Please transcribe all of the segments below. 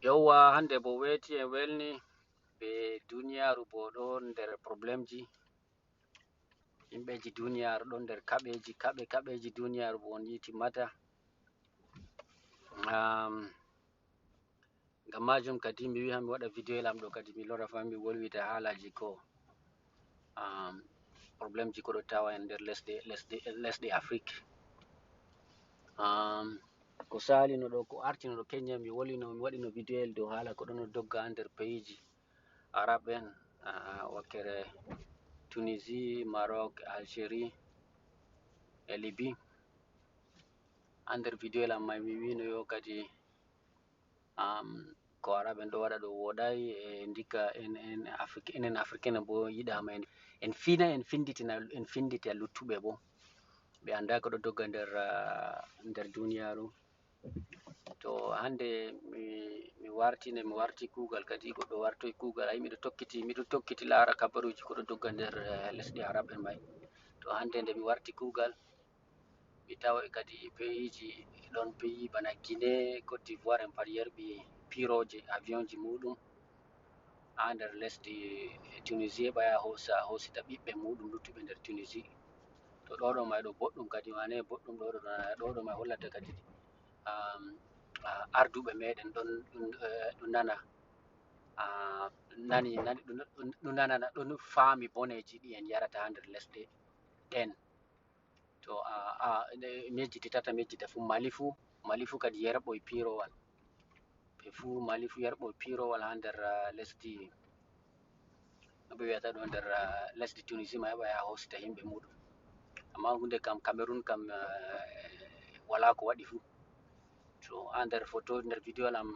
Yauwa hande bo weti en welni be duniyaru bo ɗo nder problémeji. Himɓeji duniyaru ɗon nder kaɓeji duniyaru bo on yi timmata. Ngam majum kadi mi wi mi waɗa video lam ɗo kadi mi lora fa mi wolwita halaji ko problémeji ko ɗo tawa en nder lesɗe Afrique. Ko sali no ɗo ko arti no ɗo Kenya mi wolino mi waɗino video dow hala ko ɗon dogga nder pays Arab en wakkere Tunisie, Maroc, Algérie e Libye. Nder video lam mai mi wino yo kadi ko Arab en ɗo waɗa ɗo woɗai e ndika enen africain bo yiɗama en fina en findita luttuɓe bo ɓe anda ko ɗo dogga nder duniyaru. To hande mi warti kugal kadi goɗɗo wartoy kugal ay miɗo tokkiti lara kabaruji ko ɗo dogga nder lesɗe Arab en mai. To hande nde mi warti kugal mi tawai kadi peiji ɗon pays bana Guinée, Côte d'Ivoire en pat yerɓi piroje avionji muɗum ha nder lesdi Tunisie ɓaya hosita ɓiɓɓe muɗum luttuɓe nder Tunisie. To ɗoɗo mai ɗo boɗɗum kadi wane boɗɗum ɗoɗo mai hollata kadi arduɓe meɗen ɗon nana ɗon faami boneji ɗi en yarata ha nder lesɗe ɗen. To mejjitata fu Mali fu kadi yerɓoy pirowal ɓe fu Mali fu yerɓoy pirowal ha nder lesdi no ɓe wiyata ɗo nder lesdi Tunisie ma heɓa ya hosita himɓe muɗum. Amma hunde kam Cameroun kam wala ko waɗi fu. To ha nder photo nder video lam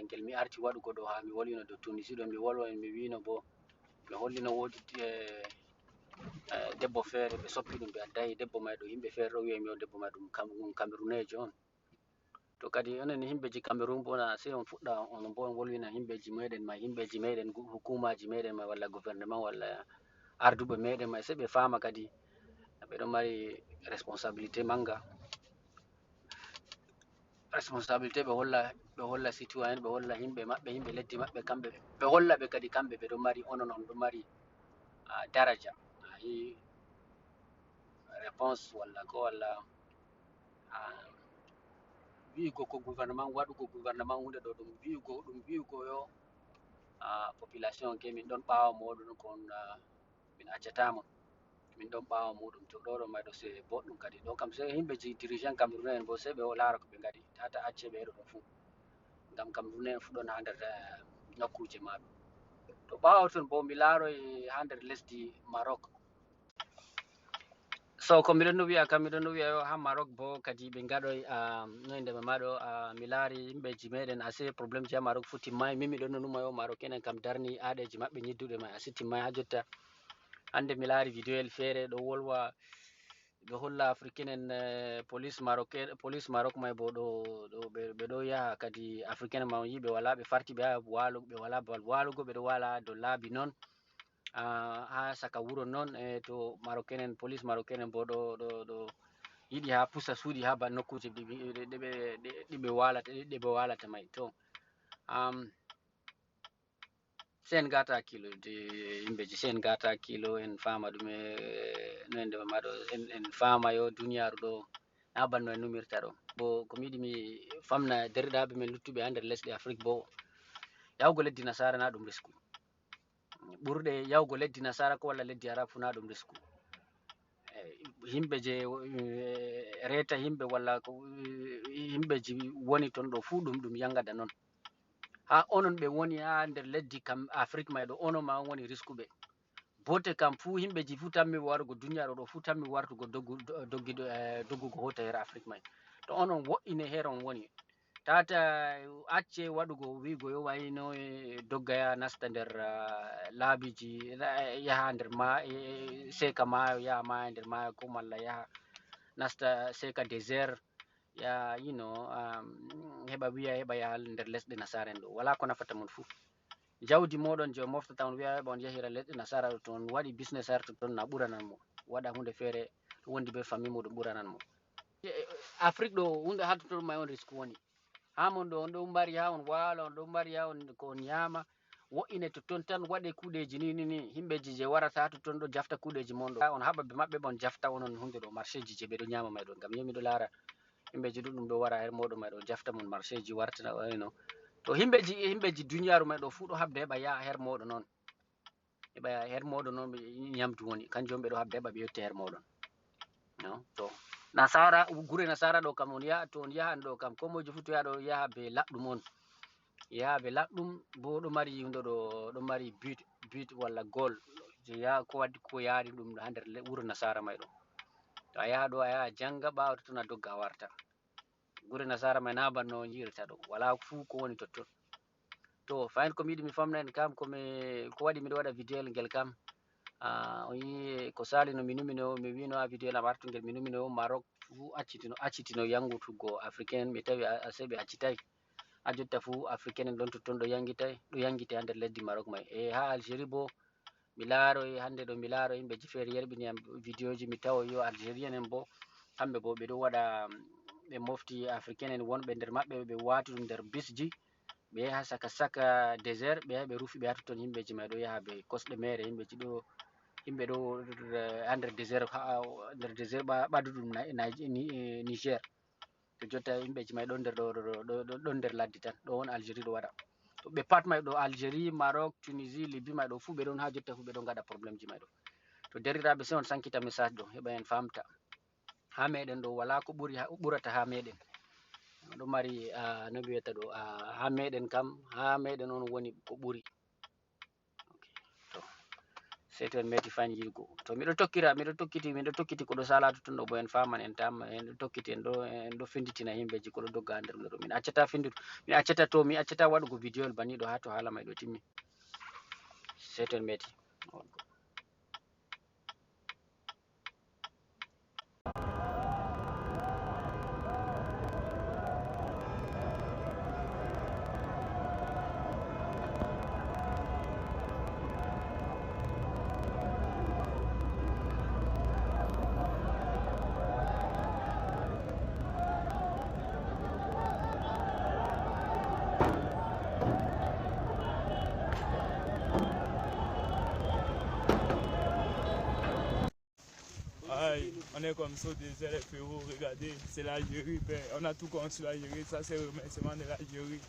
ngel mi arti waɗugo ɗo ha mi wolino dow Tunisie ɗo mi wolwa mi wino bo mi hollino wodi debbo fere ɓe soppi ɗum ɓe addayi debbo mai ɗo himɓe fere ɗo wi'a mi debbo mai ɗum Camerounejo on. To kadi onen himɓeji Cameroun bo na sai on fuɗɗa on bo on wolwina himɓeji meɗen hukumaji meɗen mai walla gouvernement walla arduɓe meɗen mai sai ɓe fama kadi ɓe ɗo mari responsabilité manga. Responsabilité ɓe holla citoyen ɓe holla himɓe maɓɓe himɓe leddi maɓɓe kamɓe ɓe holla ɓe kadi kamɓe ɓe ɗo mari onon on ɗo mari daraja. Ayi réponse walla ko walla wi'ugo ko gouvernement waɗugo gouvernement hunde ɗo ɗum wi'ugo yo population ke min ɗon ɓawo moɗon kon min accatamo min ɗon ɓawo muɗum. To ɗoɗo mai ɗo sai boɗɗum kadi ɗo kam sai himɓeji dirigeant Cameroun en bo sai ɓe lara ko ɓe ngaɗi tata acce ɓe ɗo fu ngam Cameroun en fu ɗon ha nder nokkuje maɗum. To ɓawo ton bo mi laroy ha nder lesdi Maroc. So ko miɗon wi'a yo ha Maroc bo kadi ɓe ngaɗoy noyde ma ɗo mi laari himɓeji meɗen ase probléme ji ha Maroc fu timmai min miɗon numa yo Maroc en kam darni aɗeji maɓɓe nyidduɗe mai ase timmai ha jotta. Hande mi laari video fere ɗo wolwa ɗo holla africain en police Maroc mai bo ɓe ɗo yaha kadi africain ma on yi ɓe wala ɓe farti ɓe walugo ɓe wala bal walugo ɓe ɗo wala dow laabi non ha saka wuro non to Marocain en police Marocain en bo ɗo yiɗi ha pusa suuɗi ha ban nokkuje ɗiɓe walata mai. To sen gata hakkilo himɓeji sen gata hakkilo en fama ɗume noyde maɗo en fama yo duniyaru ɗo na banno en numirta ɗo. Bo komi yiɗi mi famna derɗaɓe men luttuɓe ha nder lesɗe Afrique bo yahugo leddi nasara na ɗum risku. Ɓurɗe yahugo leddi nasara ko walla leddi Arab fu na ɗum risku. Himɓe je reta himɓe walla himɓeji woni ton ɗo fu ɗum yangada non. Ha onon ɓe woni ha nder leddi kam Afrique mai ɗo onon ma on woni riskuɓe. Bote kam fu himɓeji fu tammi warugo duniyaru ɗo fu tammi wartugo doggugo hota her Afrique mai. To onon wo'ine her on woni tata acce waɗugo wigo yo wayno dogga ya nasta nder laabiji yaha nder seka mayo yaha maya nder mayo ko malla yaha nasta seka désert ya heɓa wiya heɓa yaha nder lesɗe nasara en ɗo wala ko nafata mon fu. Jawdi moɗon je moftata on wiya heɓa on yahira lesɗe nasara ɗo to on waɗi business har ton na ɓuranan mo waɗa hunde fere wondi be famille muɗum ɓuranan mo. Afrique ɗo hunde ha toton mai on risque woni. hamon ɗo on ɗo mbari ha on waala on ɗo mbari ha on ko on nyama wo'ine totton tan waɗe kuuɗeji ni himɓeji je warata totton ɗo jafta kuuɗeji mon ɗo on haɓa be maɓɓe bon jafta onon hunde ɗo marché ji je ɓe ɗo nyama may ɗo ngam yo miɗo laara himɓeji ɗuɗɗum ɗo wara her moɗon may ɗo jafta mon marché ji wartana no to himɓeji duniyaru may ɗo fuu ɗo habda heɓa yaha her moɗon noon heɓa yaha her moɗon noon nyamdu woni kanjum ɓe ɗo habda heɓa ɓe yotti her moɗon no to nasara gure nasara ɗo kam on yaha to on yahan ɗo kam ko mojo fu to yaha ɗo yaha be laɗɗum on yaha be laɗɗum bo ɗo mari hunde ɗo mari but walla gol je yaha ko waddi ko yaari ɗum ha nder wuro nasara may ɗo to a yaha ɗo a yaha janga ɓawo totton a dogga a warta gure nasara may na banno on yirta ɗo wala fuu ko woni totton to fayin komi yiɗi mi famna en kam ko waɗi miɗo waɗa vidéo ngel kam on yi ko sali no mi numino mi wino ha vidéo lam artungel mi numino Maroc fu accitino yangutugo africain mi tawi sai ɓe accitayi ha jotta fu africain en ɗon totton ɗo yangite ha nder leddi Maroc may e ha Algérie bo mi laaroy hande ɗo mi laaro yimɓeji feere yerbini am vidéo ji mi tawa yo algérien en bo kamɓe bo ɓe ɗo waɗa ɓe mofti africain en wonɓe nder maɓɓe ɓe wati ɗum nder bisji ɓe yaha saka désert ɓe yaha ɓe rufi ɓe ha totton himɓeji may ɗo yaha be kosɗe mere himɓe ɗo ha nder désert ɓaduɗum Niger to jotta himɓeji may ɗon nder laddi tan ɗo on Algérie ɗo waɗa to ɓe pat may ɗo Algérie Maroc Tunisie Libye may ɗo fu ɓe ɗon ha jotta fu ɓe ɗon gaɗa probléme ji may ɗo to derɗiraɓe sai on sankita message ɗo heɓa en famta ha meɗen ɗo wala ko ɓurata ha meɗen ɗo mari no ɓe wiyata ɗo ha meɗen kam ha meɗen on woni ko ɓuri to sei to en meti fayin yigo to miɗo tokkiti ko ɗo sala totton ɗo bo en faman en tam en ɗo tokkiti en ɗo finditina himɓeji ko ɗo dogga ha nder ɗo min accata waɗugo vidéo banni ɗo ha to hala may ɗo timmi sei to en meti On est comme ça au désert, les frérots, regardez, c'est l'Algérie, on a tout contre l'Algérie, ça c'est le remerciement de l'Algérie.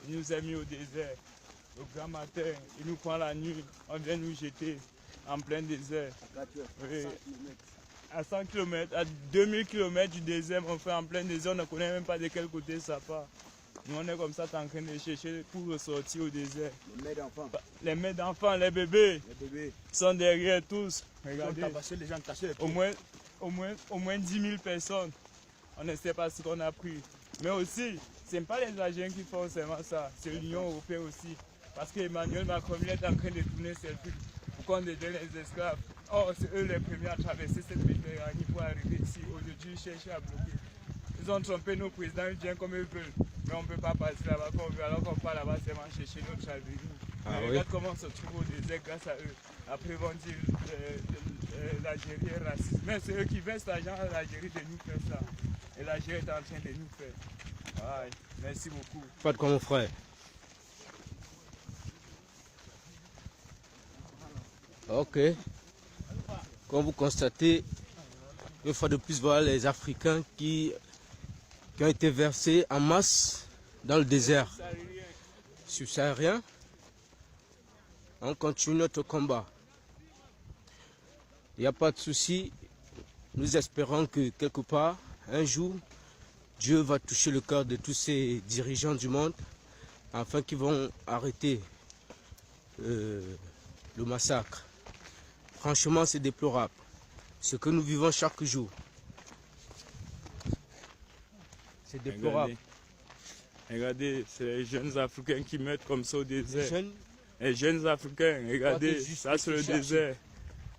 Il nous a mis au désert, au grand matin, il nous prend la nuit, on vient nous jeter en plein désert. Oui. À 100 km, à 2000 km du désert, on fait en plein désert, on ne connaît même pas de quel côté ça part. Nous on est comme ça en train de chercher pour ressortir au désert. Les mères d'enfants. Les mères d'enfants, les bébés. Les bébés sont derrière tous. Regardez. Les gens cachés, au moins 10 000 personnes. On ne sait pas ce qu'on a pris. Mais aussi, ce n'est pas les Algériens qui font seulement ça, c'est l'Union européenne aussi. Parce qu'Emmanuel Macron est en train de tourner ses pubs pour qu'on détienne les esclaves. Or, c'est eux les premiers à traverser cette Méditerranée pour arriver ici. Aujourd'hui, ils cherchent à bloquer. Ils ont trompé nos présidents, ils viennent comme ils veulent. Mais on ne peut pas passer là-bas comme on veut, alors qu'on part là-bas seulement chercher notre avenir. Regarde comment on se trouve au désert grâce à eux. Après, ils vont dire l'Algérie est raciste. Mais c'est eux qui versent l'argent à l'Algérie de nous faire ça. Et l'Algérie est en train de nous faire. Ouais, merci beaucoup. Pas de quoi, mon frère. Ok. Comme vous constatez, une fois de plus, voilà les Africains qui ont été versés en masse dans le désert subsaharien. On continue notre combat. Il n'y a pas de souci. Nous espérons que quelque part, un jour, Dieu va toucher le cœur de tous ces dirigeants du monde afin qu'ils vont arrêter le massacre. Franchement, c'est déplorable. Ce que nous vivons chaque jour. C'est déplorable. Regardez, c'est les jeunes Africains qui meurent comme ça au désert. Les jeunes Africains, regardez, ça c'est le désert.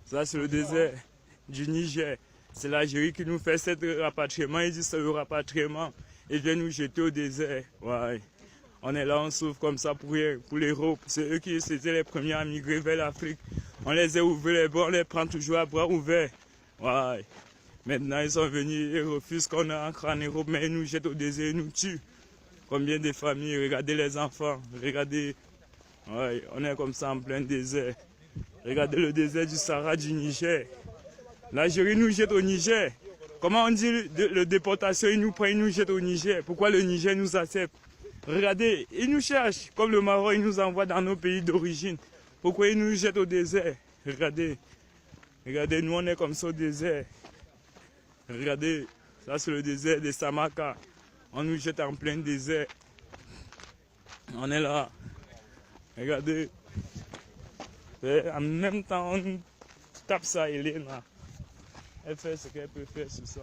Ça c'est le désert du Niger. C'est l'Algérie qui nous fait cet rapatriement. Ils disent c'est le rapatriement. Ils viennent nous jeter au désert. Ouais. On est là, on souffre comme ça pour l'Europe. C'est eux qui étaient les premiers à migrer vers l'Afrique. On les a ouverts les bras, on les prend toujours à bras ouverts. Ouais. Maintenant ils sont venus, ils refusent qu'on entre en Europe, mais ils nous jettent au désert, ils nous tuent. Combien de familles, regardez les enfants, regardez, ouais, on est comme ça en plein désert. Regardez le désert du Sahara du Niger. L'Algérie nous jette au Niger. Comment on dit le déportation, ils nous prennent, ils nous jettent au Niger. Pourquoi le Niger nous accepte? Regardez, ils nous cherchent, comme le Maroc, ils nous envoient dans nos pays d'origine. Pourquoi ils nous jettent au désert? Regardez, regardez, nous on est comme ça au désert. Regardez, ça c'est le désert de Samaka. On nous jette en plein désert. On est là. Regardez. Et en même temps, on tape ça, Elena. Elle fait ce qu'elle peut faire sur ça.